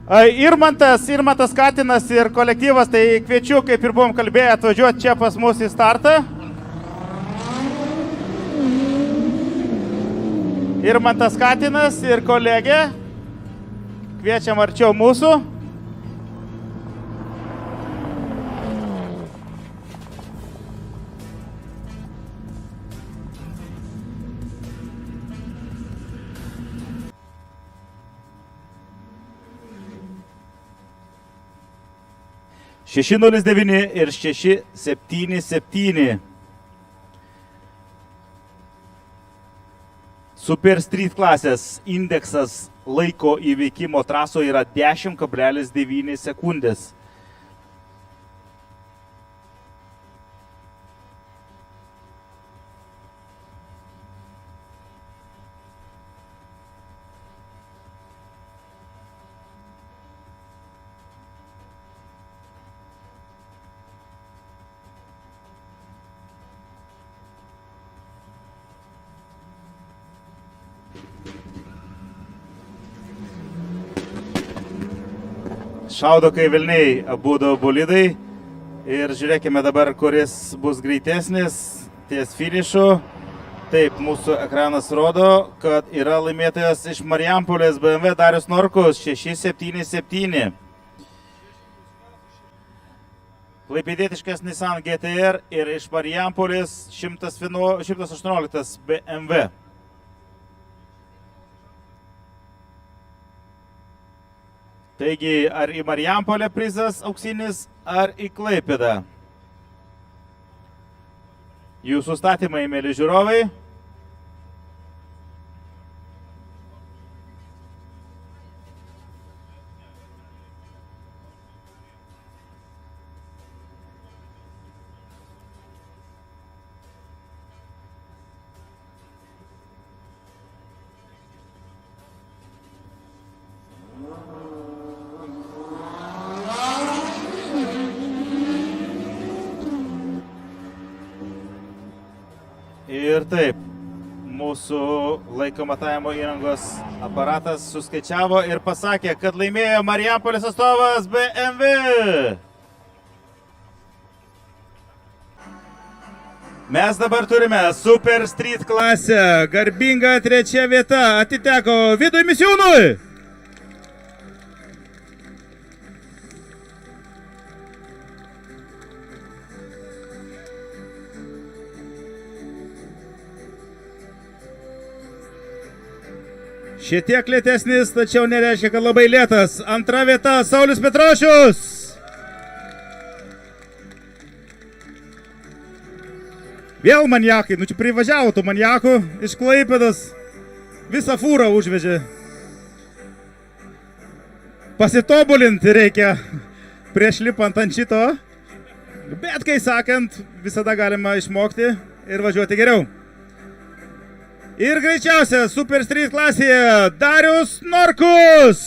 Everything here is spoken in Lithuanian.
Irmantas Katinas ir kolektyvas, tai kviečiu, kaip ir buvom kalbėję, atvažiuoti čia pas mus į startą. Irmantas Katinas ir kolegė. Kviečiam arčiau mūsų. Šeši 09 ir 677. Super Street klasės indeksas laiko įveikimo trasoje yra 10,9 sekundės. Šaudo kai vilniai abudu bolidai ir žiūrėkime dabar, kuris bus greitesnis ties finišu. Taip, mūsų ekranas rodo, kad yra laimėtojas iš Marijampolės BMW Darius Norkus 677. Klaipėdietiškas Nissan GTR ir iš Marijampolės 118 BMW. Taigi, ar į Marijampolę prizas auksinis, ar į Klaipėdą? Jūsų statymai, mėly žiūrovai. Ir taip, mūsų laiko matavimo įrangos aparatas suskaičiavo ir pasakė, kad laimėjo Marijampolės atstovas BMW. Mes dabar turime Super Street klasę. Garbinga trečia vieta atiteko Vidui Misiūnui. Šiek tiek lėtesnis, tačiau nereiškia, kad labai lėtas. Antra vieta Saulius Petrošius. Vėl maniakai, čia privažiavo tų maniakų iš Klaipėdos. Visą fūrą užvežė. Pasitobulinti reikia prieš lipant ant šito. Bet, kai sakant, visada galima išmokti ir važiuoti geriau. Ir greičiausia Super Street klasėje Darius Norkus.